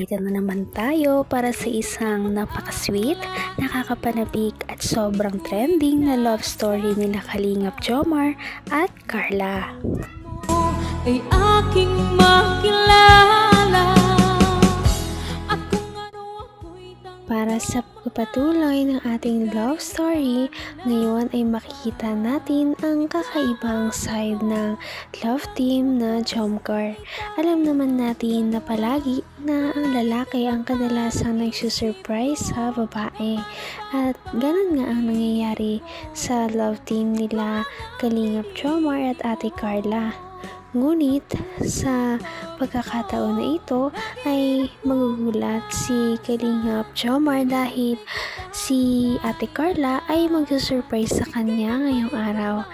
Nandito na naman tayo para sa isang napaka-sweet, nakakapanabik at sobrang trending na love story nila Kalingap Jomar at Carla. Ay aking makilala. Para sa pagpatuloy ng ating love story, ngayon ay makikita natin ang kakaibang side ng love team na Jomcar. Alam naman natin na palagi na ang lalaki ang kadalasang nagsusurprise sa babae. At ganun nga ang nangyayari sa love team nila Kalingap Jomar at Ate Carla. Ngunit sa pagkakataon na ito ay magugulat si Kalingap Jomar dahil si Ate Carla ay magsusurprise sa kanya ngayong araw.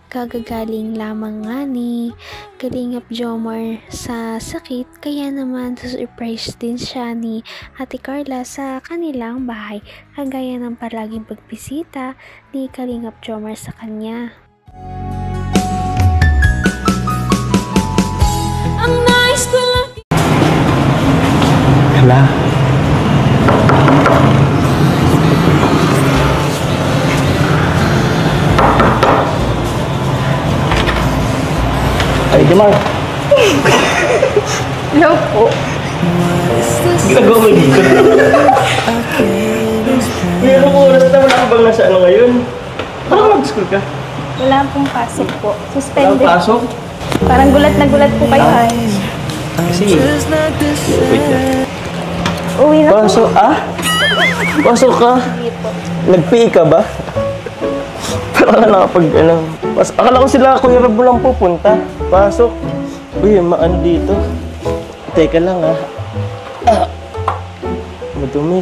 Kagagaling lamang nga ni Kalingap Jomar sa sakit, kaya naman surprise din siya ni Ate Carla sa kanilang bahay, kagaya ng palaging pagbisita ni Kalingap Jomar sa kanya. Hala. Ay, Jomar. Hello po. Ginagawa mo dito. Mayroong oras naman ako bang nasa ano ngayon? Parang mag-school ka? Wala pong pasok po. Walang Suspended. pasok? Parang gulat na gulat po kayo ay. Kasi, wait lang. Uwi na po. Pasok, Pasok ka? Hindi po. Nag-PE ka ba? Parang ka nakapag, akala ko sila Kuya Rob lang pupunta. Pasok. Uy, maan dito. Teka lang, madumi.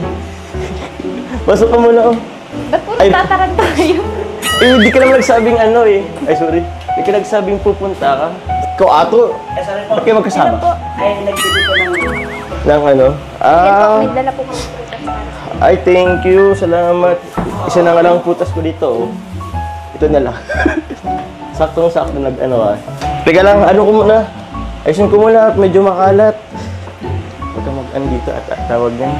Pasok ka muna, Ba't po nagtataranta kayo? Di ka naman nagsabing Ay, sorry. Di ka nagsabing pupunta ka. Ikaw, Ato. Ba't kayo magkasama? Hello po. Ay, nagbili ko ng... Ng Hindi po, may dala po kami prutas para sa Ay, thank you. Salamat. Isa na nga lang putas ko dito, Ito na lang. Saktong-sakto Teka lang, ko muna. Ayusin ko muna at medyo makalat. Huwag ka dito at tawag yan.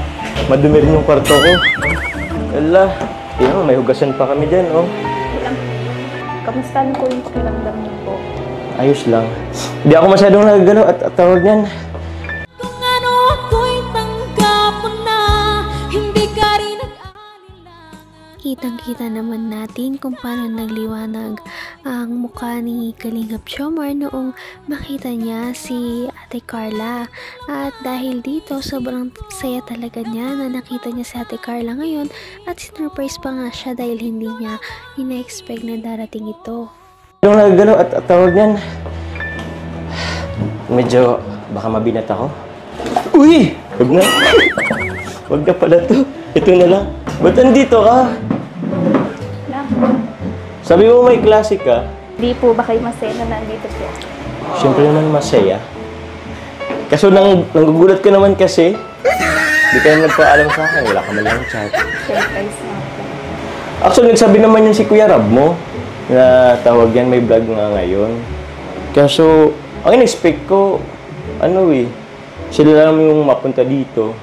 Madumi rin yung kwarto ko. Wala. May hugasan pa kami dyan, Kamusta po yung pakiramdam niyo po? Ayos lang. Hindi ako masyadong nagagalaw at tawag yan. Kung ano ako'y tanggap mo na, hindi ka rin nag-alilangan. Kitang-kita naman natin kung paano nagliwanag ang mukha ni Kalingap Jomar noong makita niya si Ate Carla. At dahil dito, sobrang saya talaga niya na nakita niya si Ate Carla ngayon at sinurprise pa nga siya dahil hindi niya ina-expect na darating ito. Yung nagagalaw at tawag yan. Medyo baka mabinat ako. Uy! Huwag na. Huwag na pala to. Ito na lang. Ba't nandito ka? Wala. Sabi mo may klase ka? Hindi po ba kayo masaya na nandito po? Siyempre naman masaya. Kaso nanggugulat ka naman kasi. Di ka nagpaalam sa akin. Wala ka malang chat. Surprise na po. Actually, nagsabi naman yun si Kuya Rob mo. Na tawag yan, may vlog nga ngayon. Kaso, ang in-expect ko, sila lang yung mapunta dito.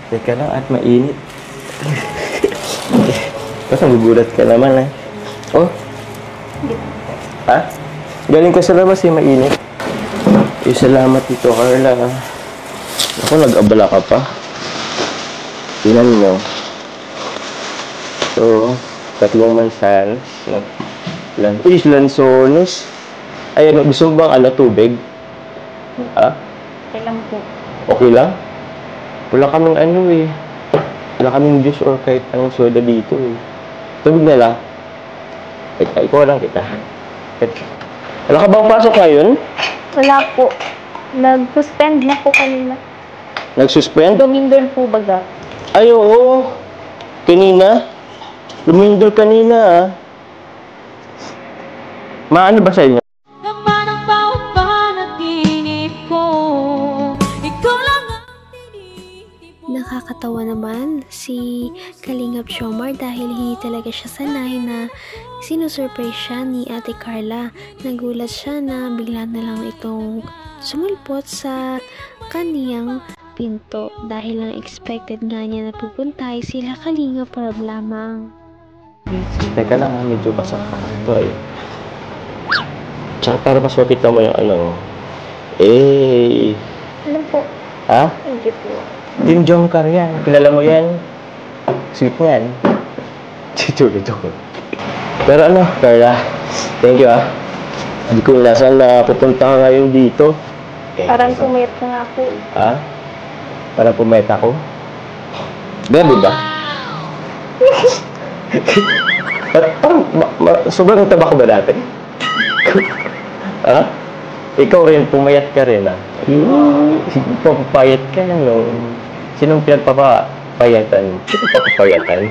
Teka lang at mainit. Tapos nagugulat ka naman Oh? Ha? Galing ka sa labas mainit. Salamat dito, Carla. Ako, nag-abala ka pa. Tingnan mo. So, 3 mansanas. Lansones. Ay, gusto mo bang tubig? Ha? Okay lang po. Okay lang? Wala kaming Wala kaming juice or kahit anong soda dito Tubig na lang. Ikaw lang kita. Wala ka bang pasok ngayon? Wala po. Nag-suspend na po kanina. Nag-suspend? Dumindol po baga. Ay, oo. Kanina? Lumindol kanina, Maano ba sa inyo? Naman ang bawat panaginip ko, ikaw lang ang tinitip mo. Nakakatawa naman si Kalingap Jomar dahil hindi talaga siya sanay na sinusurprise siya ni Ate Carla. Nagulat siya na bigla na lang itong sumulpot sa kaniyang pinto dahil ang expected nga niya na pupunta ay sila Kalinga Prab lamang. Teka lang, medyo basak pa ito eh. Tsaka para mas makita mo yung ano. Ano po? Ha? Hindi po. Team Jongkar yan. Kilala mo yan? Sweet nga yan. Joke. Pero ano, Carla, thank you Hindi ko nasaan na pupunta ka ngayon dito. Parang pumayat na nga po. Ha? Parang pumayat ako? Grabe ba? Sobrang taba ko ba dati? Ha? Ikaw rin, pumayat ka rin papapayat ka lang no? Sinong pinagpapapayatan? Sino papapayatan?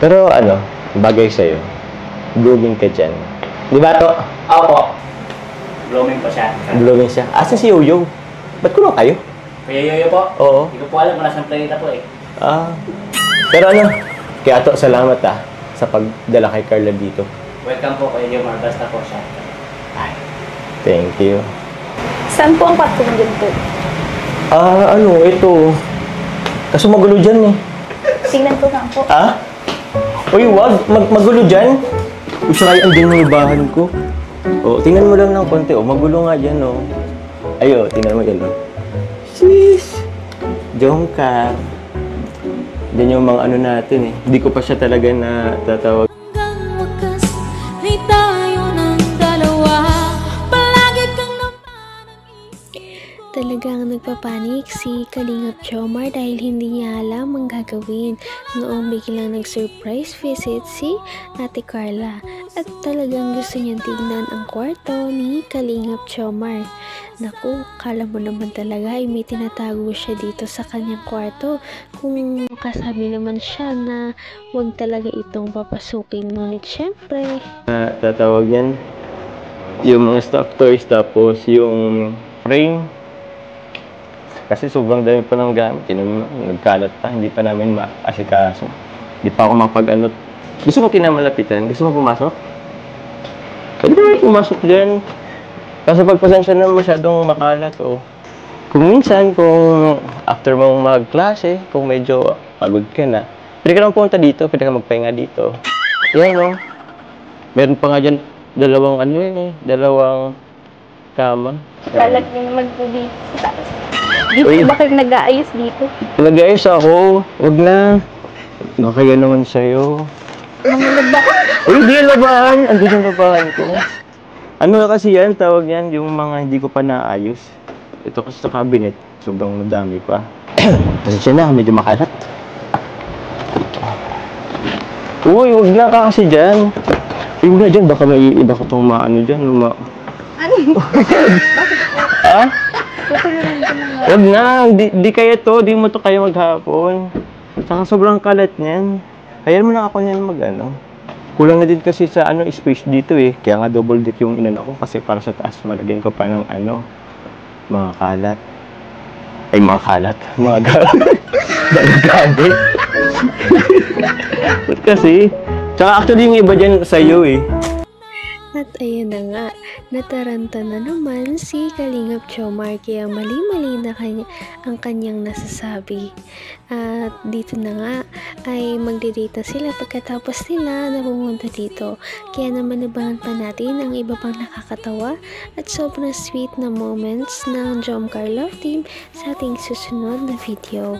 Pero ano, bagay sa'yo. Blooming ka dyan. Di ba to? Opo. Blooming po siya. Blooming siya. Asa si Yoyo? Ba't kulang kayo? Kuya Yoyo po? Oo. Hindi ko po alam kung nasaan planeta po eh. Pero ano, kaya to, salamat sa pagdala kay Carla dito. Welcome po Kuya Jomar. Basta po siya. Ay, thank you. Saan po ang patung dyan po? Ito. Kaso magulo dyan eh. Tingnan ko nga po. Uy, wag. Magulo dyan. Usay, andun yung bahan ko. Tingnan mo lang ng konti. Magulo nga dyan, tingnan mo yan, Sis! Jongkar. Yan yung mga ano natin eh. Hindi ko pa siya talaga na tatawag. Hanggang wakas ay tayo ng dalawa. Palagi kang Talagang nagpapanik si Kalingap Jomar dahil hindi niya alam ang gagawin noong biglang nag-surprise visit si Ate Carla at talagang gusto niyang tignan ang kwarto ni Kalingap Jomar. Naku, kala mo naman talaga ay may tinatago siya dito sa kanyang kwarto kung kasabi naman siya na huwag talaga itong papasukin, ngunit syempre Tatawag yan. Yung mga stock toys tapos yung frame. Kasi sobrang dami pa ng gamit. Nagkalat pa. Hindi pa namin maasikaso. Hindi pa ako mapag-ano. Gusto mo kinamalapitan? Gusto mo pumasok? Pwede ba pumasok dyan? Kasi pagpasensya na masyadong makalat. Kung minsan, kung after mong mag-klase, kung medyo pagod ka na, pwede ka lang pumunta dito. Pwede ka magpahinga dito. Yan, Meron pa nga dyan dalawang kama. Kalat din naman po dito sa taas. Dito ba kayo nag-aayos dito? Nag-ayos ako. Huwag na. Nakaya naman sa'yo. Mamulog ba? Uy, hindi yung labahan. Andun yung labahan ko. Ano kasi yan? Tawag yan yung mga hindi ko pa naayos. Ito kasi sa cabinet. Sobrang madami pa. Kasi siya na. Medyo makalat. Uy, huwag na ka kasi dyan. Uy, huwag na dyan. Baka may iba ko itong maano dyan. Ano? Ha? Huwag na, di kaya to, di mo to kaya maghapon. Saka sobrang kalat niyan. Hayaan mo na ako niyan Kulang na din kasi sa space dito eh. Kaya nga double deck yung inano ko kasi para sa taas malagyan ko pa ng mga kalat. Ay, mga kalat. Mga gamit. Ba't kasi? Tsaka actually yung iba dyan sa'yo eh. At ayun na nga, nataranta na naman si Kalingap Jomar kaya mali-mali na ang kanyang nasasabi. At dito na nga ay magdi-date na sila pagkatapos nila na pumunta dito. Kaya naman abangan pa natin ang iba pang nakakatawa at sobrang sweet na moments ng Jomcar Love Team sa ating susunod na video.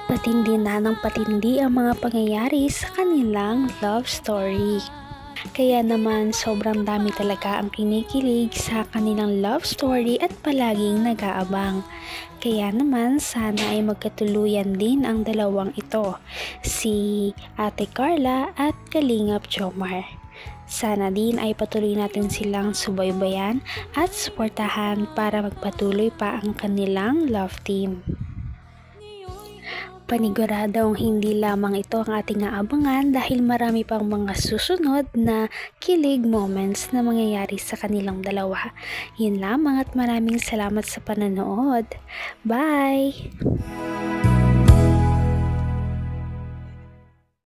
Patindi na ng patindi ang mga pangyayari sa kanilang love story. Kaya naman sobrang dami talaga ang kinikilig sa kanilang love story at palaging nag-aabang. Kaya naman sana ay magkatuluyan din ang dalawang ito, si Ate Carla at Kalingap Jomar. Sana din ay patuloy natin silang subaybayan at suportahan para magpatuloy pa ang kanilang love team. Paniguradong hindi lamang ito ang ating aabangan dahil marami pang mga susunod na kilig moments na mangyayari sa kanilang dalawa. Yun lamang at maraming salamat sa pananood. Bye!